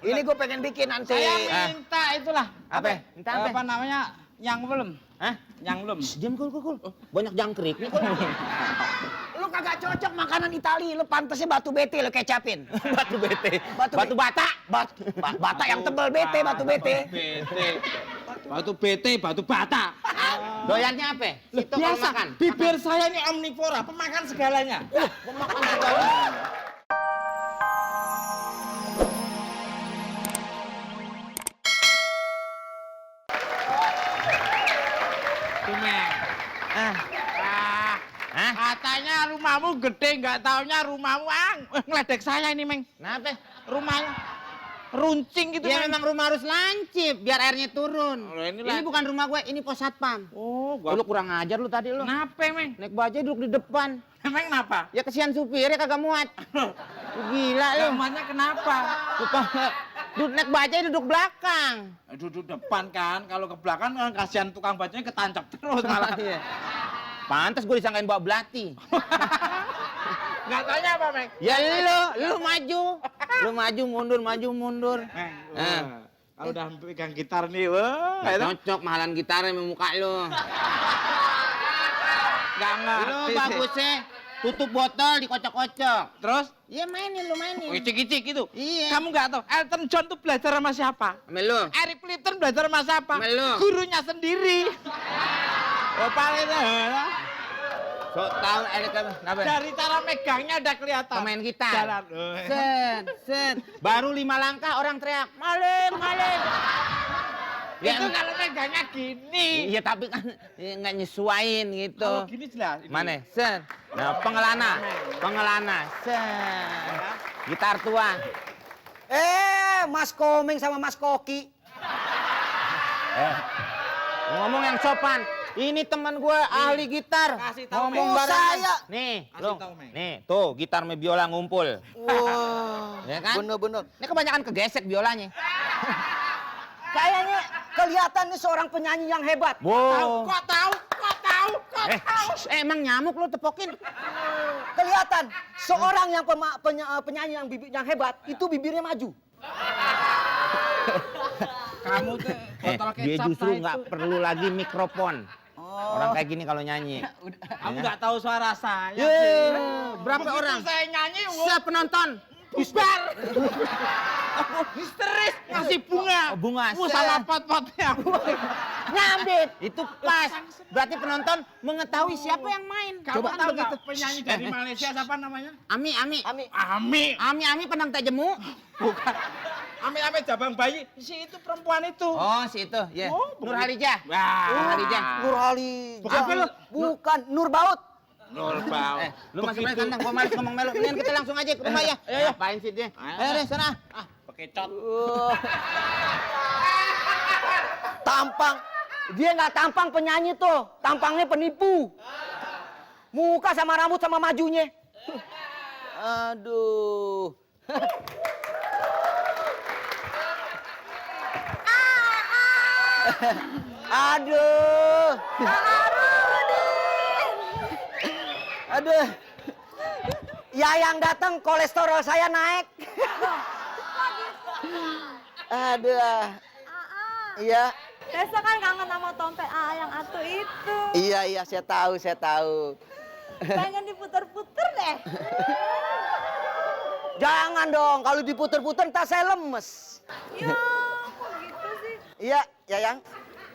Ini gue pengen bikin nanti. Saya minta itulah. Apa? Minta apa? Apa namanya? Yang belum. Hah? Yang belum. Diam kul. Banyak jangkrik nih kul. Lu kagak cocok makanan Itali, lu pantesnya batu bete lu kecapin. Batu bete. Batu bata. Bata yang tebel bete, batu bete. Batu bete, batu bata. Doyannya apa? Itu kalau Biasa, makan. bibir saya ini omnivora, pemakan segalanya. Pemakan segalanya. Cumeng. Katanya rumahmu gede, nggak taunya rumahmu ngeledek saya ini, Meng. Kenapa? Rumahnya runcing gitu, Ya Meng. memang rumah harus lancip biar airnya turun. Oh, ini Ini bukan rumah gue, ini pos satpam. Oh, Lu kurang ajar lu tadi lu. Kenapa, Meng? Naik bajai duduk di depan. Emang kenapa? Ya kesian supirnya kagak muat. Gila lu. Rumahnya kenapa? Duduk naik bajai duduk belakang. Duduk depan kan, kalau ke belakang kan kasihan tukang bajanya ketancap terus malah. Iya. Pantes gue disangkain bawa belati. Nggak tanya apa, Meng? Ya lu maju. Lu maju mundur. Kalau udah pegang gitar nih, wah, Nggak itu cocok mahalan gitarnya sama muka lu. nggak Lu ngerti sih. bagusnya tutup botol dikocok-kocok. Terus? Iya lu mainin. Icik-icik gitu. Iya. Kamu nggak tahu, Elton John tuh belajar sama siapa? Sama lu. Eric Clapton belajar sama siapa? Sama lu. Gurunya sendiri. Oh, paling So, tahu kenapa? dari cara megangnya udah kelihatan. Pemain gitar. Jalan. Set. Baru 5 langkah orang teriak, maling. Itu kalau megangnya gini. Iya tapi kan nggak nyesuain gitu. Kalau gini jelas. Mana? Set. Nah, pengelana. Set. Gitar tua. Mas Komeng sama Mas Koki. Ngomong yang sopan. Ini teman gue ahli gitar. Kasih tahu, Ngomong Meng. barengan. Saya. Nih, Kasih lu. tahu, Meng. Nih, tuh gitar sama biola ngumpul. Wah, Ya kan? bener-bener. Ini kebanyakan kegesek biolanya. Kayaknya kelihatan nih seorang penyanyi yang hebat. Wow. Kok tahu? Emang nyamuk lu tepokin. Kelihatan seorang yang penyanyi yang hebat itu bibirnya maju. Kamu tuh botol kecap. Dia justru saya nggak itu. perlu lagi mikrofon. Orang kayak gini kalau nyanyi. Kamu nggak tahu suara saya. Berapa Begitu orang? saya nyanyi, Penonton. bubar. Histeris ngasih bunga. Oh, bunga. Sama pot-potnya. Nyambit. Itu pas. Berarti penonton mengetahui siapa yang main. Kamu Coba tahu begitu. nggak penyanyi dari Malaysia siapa namanya? Ami. Ami. Penang tak jemu. Bukan. Ami jabang bayi. Si itu perempuan itu. Oh, si itu. Ya. Oh, Nur Halijah. Wah. Nur Halijah. Nurhali. Bukan apa lu? Bukan Nur Baut. Nur Bau. Lu masih main kandang, gua males ngomong melu. Mendingan kita langsung aja ke rumah ya. Ayo. Ngapain sih dia? Ayo. Ayo deh, sana. Bekecot. Dia nggak tampang penyanyi tuh, tampangnya penipu. Muka sama rambut sama majunya. Aduh. Aduh. Aduh. Ya yang datang kolesterol saya naik. Aduh. Iya. Besok kan kangen sama tompet yang atu itu. Iya, saya tahu. Pengen diputer-puter deh. Jangan dong, kalau diputer-puter ntar saya lemes. Ya, kok gitu sih? Iya, Yayang.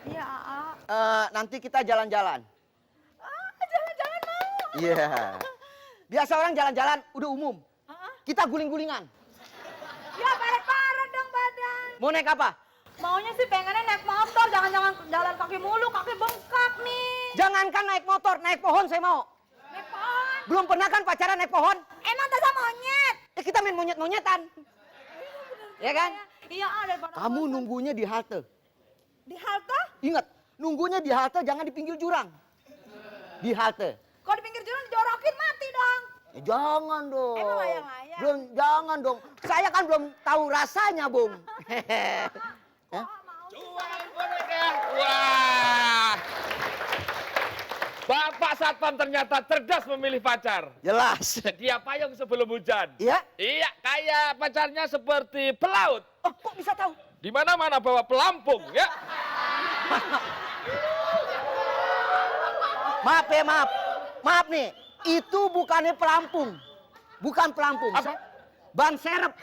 Iya, Nanti kita jalan-jalan. Jangan-jangan mau. Iya. Biasa orang jalan-jalan udah umum. Kita guling-gulingan. Ya, parah-parah dong badan. Mau naik apa? Maunya sih pengennya naik motor, jangan-jangan jalan kaki mulu, kaki bengkak nih. Jangankan naik motor, naik pohon saya mau. Naik pohon. Belum pernah kan pacaran naik pohon? Emang dasar monyet. Kita main monyet-monyetan. Ya kan? Iya, daripada Kamu bosan. nunggunya di halte. Di halte? Ingat, nunggunya di halte jangan di pinggir jurang. Di halte. Kalau di pinggir jurang dijorokin mati dong. Ya, jangan dong. Emang layang-layang? Belum, jangan dong. Saya kan belum tahu rasanya, Bung. Wah. Bapak Satpam ternyata cerdas memilih pacar. Jelas. Dia payung sebelum hujan. Iya? Iya, kayak pacarnya seperti pelaut. Oh, kok bisa tahu? Di mana-mana bawa pelampung ya. Maaf ya, maaf. Maaf nih, itu bukannya pelampung. Bukan pelampung. Apa? Ban serep.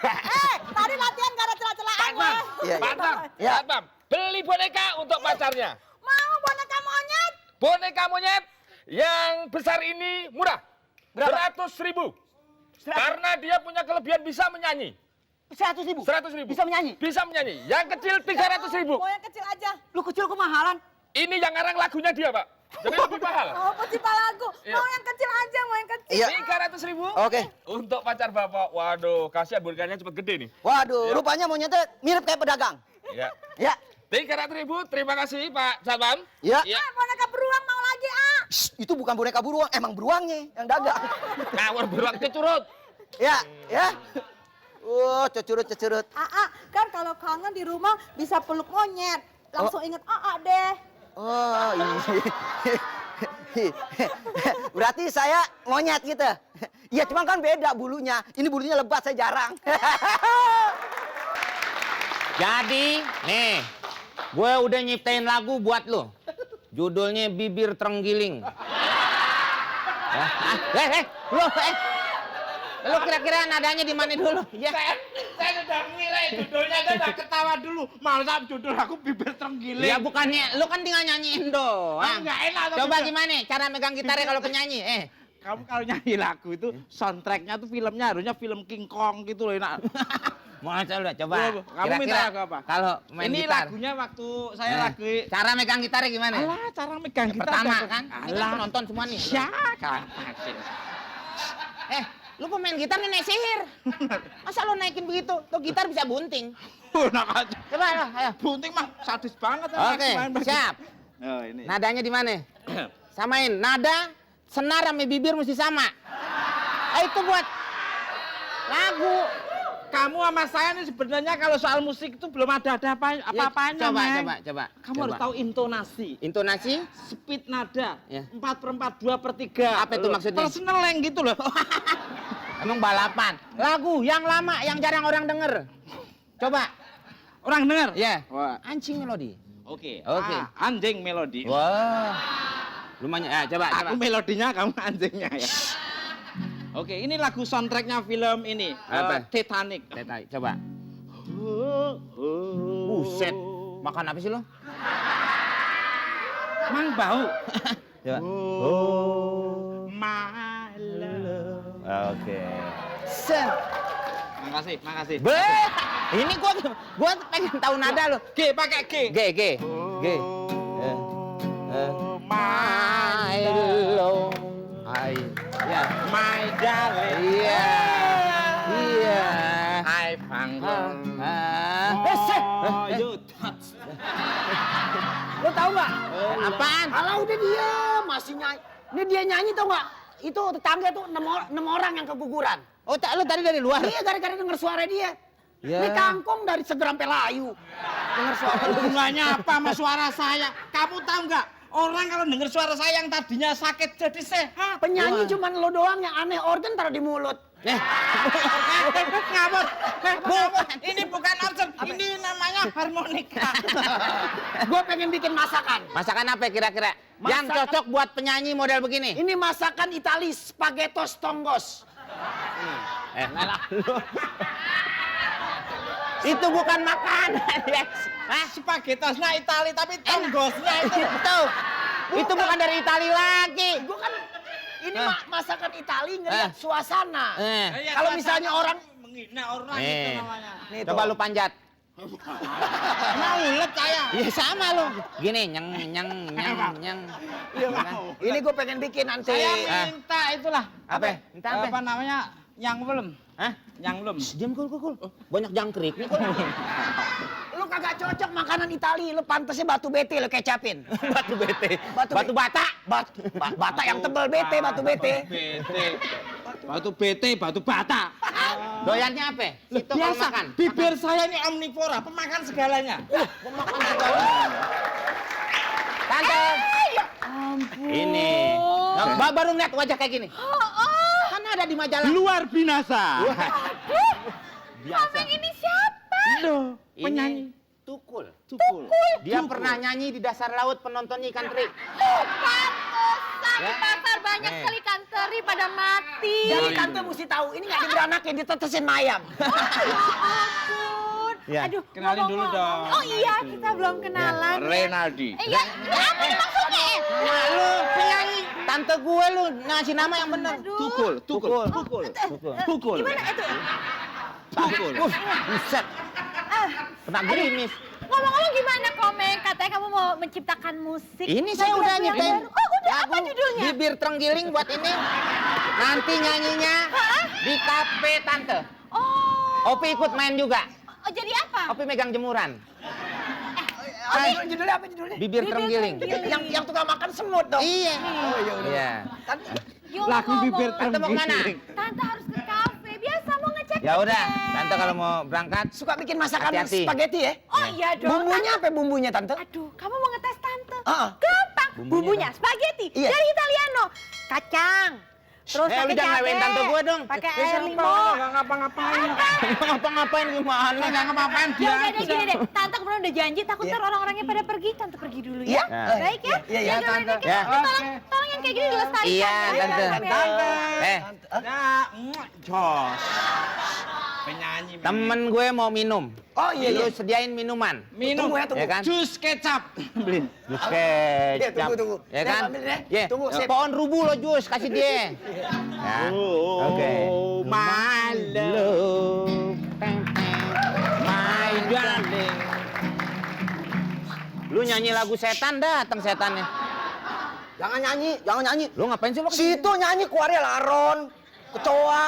Tadi latihan gak ada celah-celahan gue. Iya, Pak Bam, Ya. Pak Bam, beli boneka untuk pacarnya. Mau boneka monyet. Boneka monyet yang besar ini murah. Berapa? 100.000. Karena dia punya kelebihan bisa menyanyi. 100.000. 100.000. Bisa menyanyi. Bisa menyanyi. Yang kecil 300.000. Mau yang kecil aja. Lu kecil kemahalan. Ini yang ngarang lagunya dia, Pak. Jadi lebih mahal. Oh, pencipta lagu. Iya. Mau yang kecil aja, mau yang kecil. Iya. 300.000. Oke. Untuk pacar Bapak. Waduh, kasihan bonekanya cepet gede nih. Waduh, rupanya monyetnya mirip kayak pedagang. Ya. Ya. 300.000. Terima kasih, Pak Satpam. Ya. Ya. Boneka beruang mau lagi, ah. Shh, itu bukan boneka beruang, emang beruangnya yang dagang. Ngawur beruang kecurut. Ya, ya. Cecurut. Kan kalau kangen di rumah bisa peluk monyet. Langsung inget deh. Oh, ini. Berarti saya monyet gitu. Iya, cuma kan beda bulunya. Ini bulunya lebat, saya jarang. Jadi, nih, gue udah nyiptain lagu buat lo. Judulnya Bibir Terenggiling. Lo kira-kira nadanya di mana dulu? Ya. Saya udah nilai judulnya, saya udah ketawa dulu. Malah judul aku Bibir Terenggiling. Iya, Ya bukannya, lo kan tinggal nyanyiin doang. Iya. Enggak enak. Coba gimana cara megang gitarnya kalau penyanyi? Kamu kalau nyanyi lagu itu soundtracknya tuh filmnya harusnya film King Kong gitu loh, enak. Mau coba. Kamu minta lagu apa? Kalau main Ini gitar. lagunya waktu saya lagi. Cara megang gitarnya gimana? Alah, cara megang gitar. Pertama udah- kan? Ini kan Alah. penonton semua nih. Ya, kan. Lu pemain gitar nih naik sihir. Masa lu naikin begitu? Tuh gitar bisa bunting. Enak aja. Coba lo, ayo. Bunting mah sadis banget. Oke, siap. Oh, ini. Nadanya di mana? Samain. Nada, senar sama bibir mesti sama. Itu buat lagu. Kamu sama saya nih sebenarnya kalau soal musik itu belum ada apa-apanya, Meng. Coba. Kamu harus tahu intonasi, Intonasi? speed nada, Ya. 4/4, 2/3. Apa itu maksudnya? Personal gitu loh. Emang balapan. Lagu yang lama, yang jarang orang denger. Coba. Orang dengar? Ya. Wah. Anjing melodi. Oke. Oke. Anjing melodi. Wah. Lumayan. Coba. Aku melodinya, kamu anjingnya ya. Oke, ini lagu soundtracknya film ini. Apa? Titanic. Coba. Buset. Makan apa sih lo? Mang bau. Coba. My love. Oke. Set. Makasih. Ini gua pengen tahu nada lo. G, pakai G. G. My love. Ya. My darling. Iya. I panggil. Oh, you touch. Lo tau nggak? apaan? Kalau udah dia masih nyanyi. Ini dia nyanyi tau nggak? Itu tetangga tuh 6 orang yang keguguran. Oh, lu tadi dari luar? Iya gara-gara denger suara dia. Ya. Ini kangkung dari Segeram Pelayu. Denger suara dia. Hubungannya apa sama suara saya? Kamu tahu nggak? Orang kalau dengar suara saya yang tadinya sakit jadi sehat. Penyanyi cuman lo doang yang aneh, organ taruh di mulut. Ngabur. Bukan. Ini bukan organ. Ini namanya harmonika. Gue pengen bikin masakan. Masakan apa kira-kira? Yang Masakan- cocok buat penyanyi model begini? Ini masakan Itali, spaghettos tonggos. Itu bukan makanan, Lex. Hah? Spaghettosnya Itali tapi tonggosnya itu. Itu bukan dari Itali lagi. Gue kan ini masakan Itali ngeliat suasana. Iya, Kalau suasana misalnya orang menghina orang itu namanya. nih Coba tuh. lu panjat. Mau ulet saya. Iya sama lu. Gini, nyeng. Iya, ini gue pengen bikin nanti. Saya minta itulah. Apa? Minta apa? Apa namanya? Yang belum. Hah? Yang belum. Diam, kul. Banyak jangkrik nih, kul. Lu kagak cocok makanan Itali, lu pantesnya batu bete lu kecapin. Batu bete. Batu bata. Bata yang tebel bete, batu bete. Batu bete, batu bata. Doyannya apa? Itu kalau Biasa, makan. bibir saya ini omnivora, pemakan segalanya. Pemakan segala. Tante. Ini. Baru ngeliat wajah kayak gini. Kan ada di majalah. Luar binasa. Komeng ini siapa? Loh, Ini penyanyi. Tukul. Tukul. Dia pernah nyanyi di dasar laut penontonnya ikan teri. Pantesan di Ya. pasar banyak Nih. sekali ikan teri pada mati. Jadi tante mesti tahu, ini nggak diberanakin, ditetesin mayam. Ya ampun. Ya. Aduh, Kenalin dulu ngomong-ngomong. dong. Oh iya, kita belum kenalan. ya. Renaldi. Iya, ini apa nih maksudnya? Mak lu penyanyi. Tante gue lu ngasih nama yang bener. Aduh. Tukul. Tukul. Tukul. Tukul. Tukul. Gimana itu? Tukul. Buset. Kena gerimis. Ngomong-ngomong gimana Komeng? Katanya kamu mau menciptakan musik. Ini saya lagu-lagu udah yang nyiptain. baru. Oh, udah apa Lagu judulnya? Bibir Terenggiling buat ini. Nanti nyanyinya di kafe Tante. Oh. Opi ikut main juga. Oh, jadi apa? Opi megang jemuran. Judulnya apa judulnya? Bibir Terenggiling. Yang tukang makan semut dong. Iya. Oh iya udah. Iya. Lagu bibir Tante mau kemana? Tante harus ke kafe. Biasa mau ngecek. Ya udah, Tante kalau mau berangkat Suka bikin masakan Hati-hati. spaghetti ya? Oh iya dong. Bumbunya apa bumbunya tante? Aduh, kamu mau ngetes tante? Ah. Gampang. Bumbunya Bumbunya spaghetti Iya. dari Italiano. Kacang. Terus lu pakai jangan lewain cabe, tante gue dong. Pakai Ya, air siapa? limau. Nggak ngapa-ngapain. Ngapa-ngapain gimana? Nggak ngapa-ngapain Ya dia. udah deh gini deh. Tante kemarin udah janji takut Iya. ntar orang-orangnya pada pergi. Tante pergi dulu ya. Iya. Baik ya. Iya, iya, Ya, udah, Tante. udah, Ya. Tolong yang kayak gini dilestarikan. Iya, ya. Tante. Tante. Nah, jos. Penyanyi. Temen gue mau minum. Oh iya Lu iya. sediain minuman. Minum. Tunggu ya, tunggu. Ya kan? Jus kecap. Beliin. Jus Iya, kecap. tunggu. Ya Saya kan? ambil deh. Ya. Tunggu, Ya, sip. pohon rubuh lo jus kasih dia. Ya. Oke. Oh, my love. Love. My darling. Lu nyanyi lagu setan datang setannya. Jangan nyanyi, jangan nyanyi. Lu ngapain sih lu? Situ nyanyi kuarnya laron, kecoa.